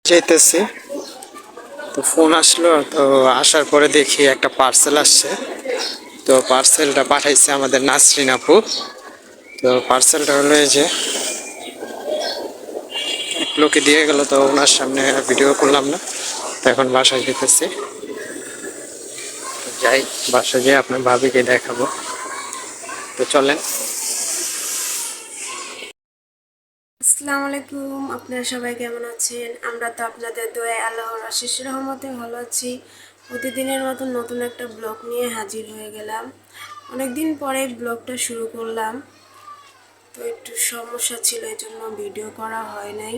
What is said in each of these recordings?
যেতেছি তো ফোন আসলো, তো আসার পরে দেখি একটা পার্সেল আসছে। তো পার্সেলটা পাঠাইছে আমাদের নাসরিন আপু। তো পার্সেলটা হলো এই যে এক লোকে দিয়ে গেল, তো ওনার সামনে ভিডিও করলাম না। তো এখন বাসায় যেতেছি, যাই বাসায় যেয়ে আপনার ভাবিকে দেখাবো। তো চলেন। আসসালামু আলাইকুম, আপনারা সবাই কেমন আছেন? আমরা তো আপনাদের দোয়ায় আল্লাহর অশেষ রহমতে ভালো আছি। প্রতিদিনের মতন নতুন একটা ব্লগ নিয়ে হাজির হয়ে গেলাম। অনেকদিন পরে ব্লগটা শুরু করলাম, তো একটু সমস্যা ছিল, এই জন্য ভিডিও করা হয় নাই।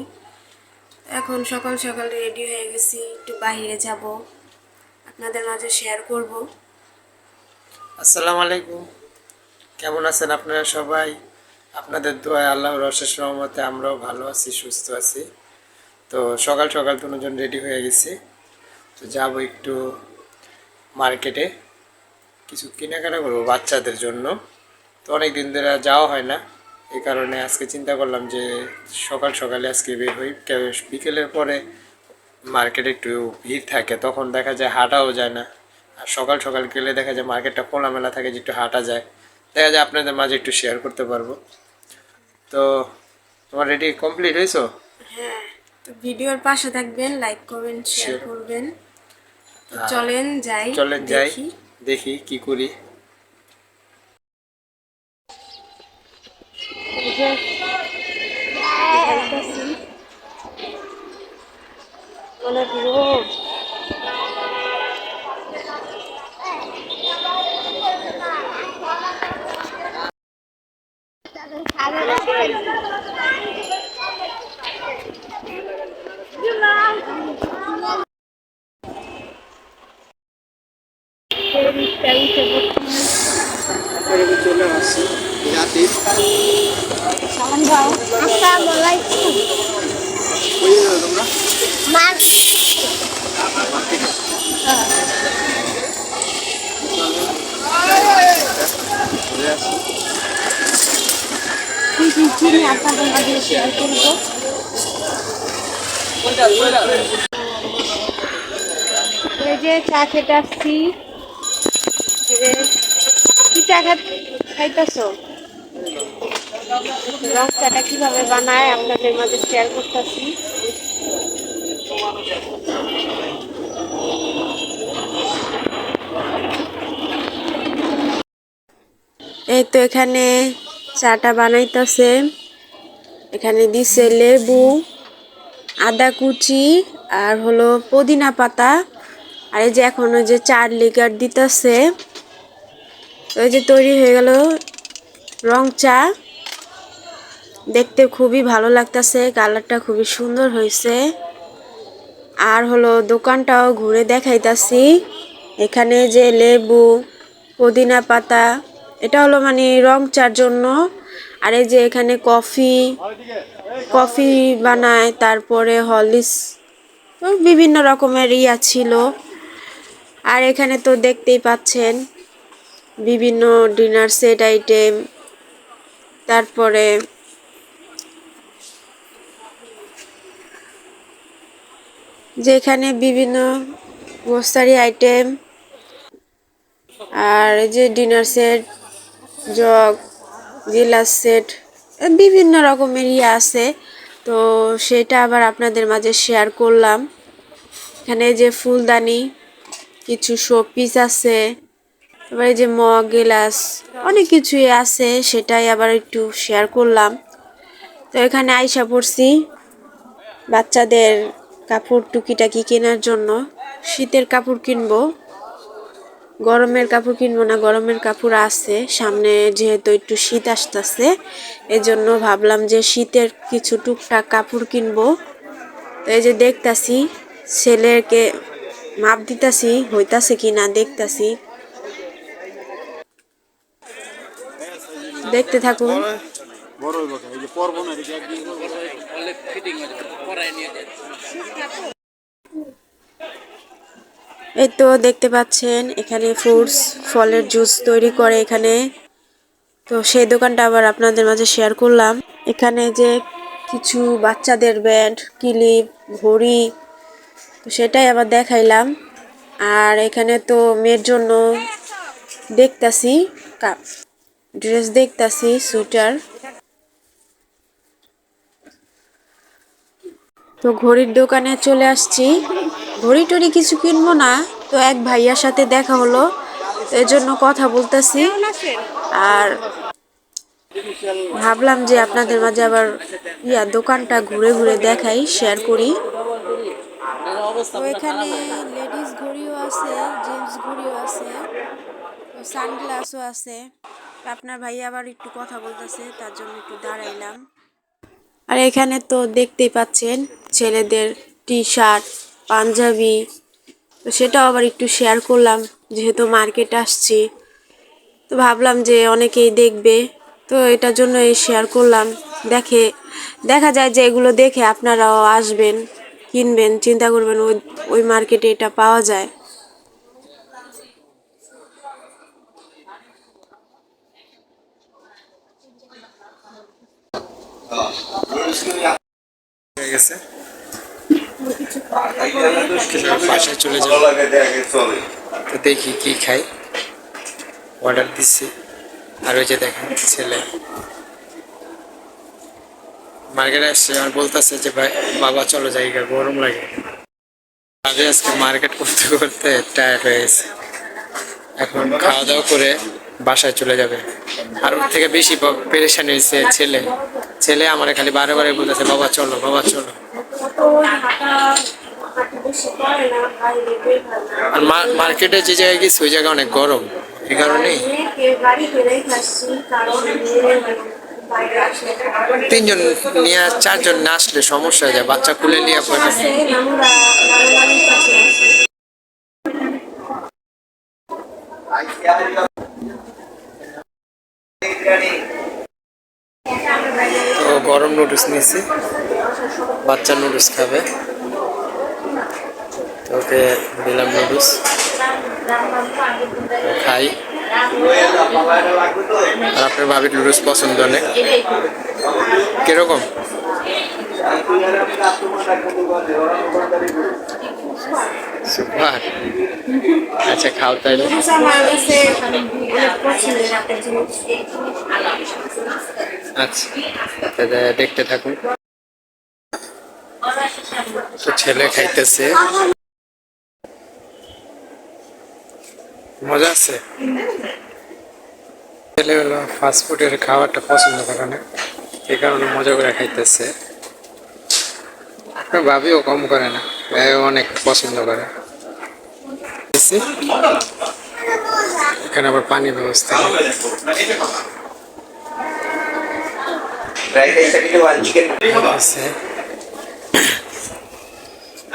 এখন সকাল সকাল রেডি হয়ে গেছি, একটু বাইরে যাব, আপনাদের মাঝে শেয়ার করব। আসসালামু আলাইকুম, কেমন আছেন আপনারা সবাই? আপনাদের দোয়ায় আল্লাহর অশেষ রহমতে আমরাও ভালো আছি, সুস্থ আছি। তো সকাল সকাল দুজন রেডি হয়ে গেছি, তো যাব একটু মার্কেটে, কিছু কেনাকাটা করবো বাচ্চাদের জন্য। তো অনেক দিন ধরে যাওয়া হয় না, এই কারণে আজকে চিন্তা করলাম যে সকাল সকালে আজকে বের হই। বিকেলের পরে মার্কেটে একটু ভিড় থাকে, তখন দেখা যায় হাঁটাও যায় না। আর সকাল সকাল গেলে দেখা যায় মার্কেটটা খোলামেলা থাকে, যে একটু হাঁটা যায়, দেখা যায় আপনাদের মাঝে একটু শেয়ার করতে পারবো। তো তোমার রেডি কমপ্লিট হয়েছো? হ্যাঁ, তো ভিডিওর পাশে থাকবেন, লাইক করবেন, শেয়ার Sure. করবেন। তো চলেন যাই, চলেন যাই, দেখি। দেখি কি করি। অনেক রোদ। চলে আসছি রাতে। আসসালামাইকুম। কই যাবে তোমরা? চলে আসছি। চিনি আপনাদের মাঝে শেয়ার করবো। এই যে চা খেতে আসছি। কি চা খাইতেছো? রং চাটা কিভাবে বানায় আপনাদের মাঝে শেয়ার করতেছি। এই তো এখানে চাটা বানাইতেছে। এখানে দিছে লেবু, আদা কুচি, আর হলো পুদিনা পাতা। আর এই যে এখন ওই যে 4 লিটার দিতেছে। ওই যে তৈরি হয়ে গেল রং চা। দেখতে খুবই ভালো লাগতেছে, কালারটা খুবই সুন্দর হয়েছে। আর হলো দোকানটাও ঘুরে দেখাইতাছি। এখানে যে লেবু, পুদিনা পাতা, এটা হলো মানে রং চার জন্য। আর এই যে এখানে কফি কফি বানায়, তারপরে হরলিক্স, তো বিভিন্ন রকমের ছিল। আর এখানে তো দেখতেই পাচ্ছেন বিভিন্ন ডিনার সেট আইটেম, তারপরে যেখানে বিভিন্ন গ্রোসারি আইটেম, আর এই যে ডিনার সেট, জগ, গিলাস সেট, বিভিন্ন রকমের আছে। তো সেটা আবার আপনাদের মাঝে শেয়ার করলাম। এখানে যে ফুলদানি, কিছু শোপিস আছে, তারপরে যে মগ, গিলাস, অনেক কিছুই আছে, সেটাই আবার একটু শেয়ার করলাম। তো এখানে আইসা পড়ছি বাচ্চাদের কাপড় টুকিটাকি কেনার জন্য। শীতের কাপড় কিনবো, গরমের কাপড় কিনবো না, গরমের কাপড় আছে সামনে, যেহেতু একটু শীত আসতেছে, এজন্য ভাবলাম যে শীতের কিছু টুকটাক কাপড় কিনবো। তো এই যে দেখতাছি, ছেলেকে মাপ দিতাছি হইতাছে কিনা দেখতাছি, দেখতে থাকুন। এই তো দেখতে পাচ্ছেন এখানে ফ্রুটস, ফলের জুস তৈরি করে এখানে। তো সেই দোকানটা আবার আপনাদের মাঝে শেয়ার করলাম। এখানে যে কিছু বাচ্চাদের ব্যান্ড, ক্লিপ, ঘড়ি, তো সেটাই আবার দেখাইলাম। আর এখানে তো মেয়ের জন্য দেখতাছি ড্রেস দেখতাছি, সুইটার। তো ঘড়ির দোকানে চলে আসছি। ঘড়ি টড়ি কিছু কিনবো না, তো এক ভাইয়ার সাথে দেখা হলো, তো এর জন্য কথা বলতেছি। আর ভাবলাম যে আপনাদের মাঝে আবার দোকানটা ঘুরে ঘুরে দেখাই, শেয়ার করি। তো এখানে লেডিস ঘড়িও আছে, জেন্টস ঘড়িও আছে, তো সানগ্লাসও আছে। আপনার ভাই আবার একটু কথা বলতেছে, তার জন্য একটু দাঁড়াইলাম। আর এখানে তো দেখতেই পাচ্ছেন ছেলেদের টি শার্ট, পাঞ্জাবি, তো সেটাও আবার একটু শেয়ার করলাম, যেহেতু মার্কেট আসছি, তো ভাবলাম যে অনেকেই দেখবে, তো এটার জন্য এই শেয়ার করলাম। দেখা যায় যে এগুলো দেখে আপনারাও আসবেন, কিনবেন, চিন্তা করবেন ওই ওই মার্কেটে এটা পাওয়া যায়। হয়ে গেছে, বাসায় চলে যাবো। তো দেখি কি খাই, অর্ডার দিচ্ছি। আর ওই যে দেখেন ছেলে মার্কেটে আসছে, আর বলতেছে যে ভাই বাবা চলো জায়গা, গরম লাগে। আগে আজকে মার্কেট করতে করতে টায়ার্ড হয়ে গেছে, এখন খাওয়া দাওয়া করে বাসায় চলে যাবে। আর ওর থেকে বেশি পেরেশান হয়েছে ছেলে। ছেলে আমার খালি বারে বারে বলতেছে বাবা চলো, বাবা চলো। আর মার্কেটে যে জায়গায় গেছি ওই জায়গা অনেক গরম, এই কারণেই তিনজন নিয়ে 4 জন না আসলে সমস্যা হয়ে যায়, বাচ্চা কুলে নিয়ে আপনাকে। তো গরম নুডলস নিয়েছি, বাচ্চা নুডলস খাবে, তো ওকে দিলাম নুডলস, খাই। আর আপনার ভাবির নুডলস পছন্দ অনেক, কিরকম? সুপার। আচ্ছা খাও তাইলে। আচ্ছা দেখতে থাকুন। তো ছেলে খাইতেছে, মজা আছে। ছেলে হলো ফাস্টফুডের খাবারটা পছন্দ করে না, এই কারণে মজা করে খাইতেছে। আপনার ভাবিও কম করে না, অনেক পছন্দ করে। এখানে আবার পানির ব্যবস্থা,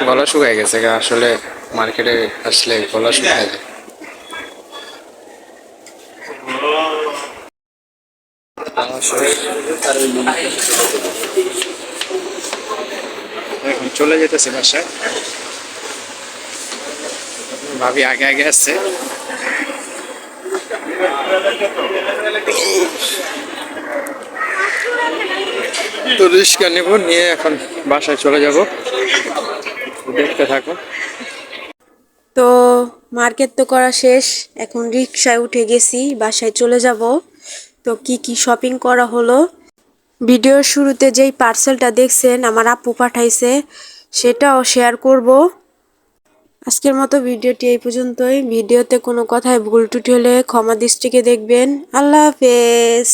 গলা শুকায় গেছে আসলে, মার্কেটে আসলে গলা শুকায় যায়। এখন চলে যেতেছে বাসায়, ভাবি আগে আগে আসছে। তো রিক্সা নেব, নিয়ে এখন বাসায় চলে যাব, দেখতে থাকো। তো মার্কেট তো করা শেষ, এখন রিক্সায় উঠে গেছি, বাসায় চলে যাব। তো কি কি শপিং করা হলো, ভিডিওর শুরুতে যেই পার্সেলটা দেখছেন আমার আপু পাঠাইছে, সেটাও শেয়ার করব। আজকের মতো ভিডিওটি এই পর্যন্তই। ভিডিওতে কোনো কথায় ভুল ত্রুটি হলে ক্ষমা দৃষ্টিতে দেখবেন। আল্লাহ হাফেজ।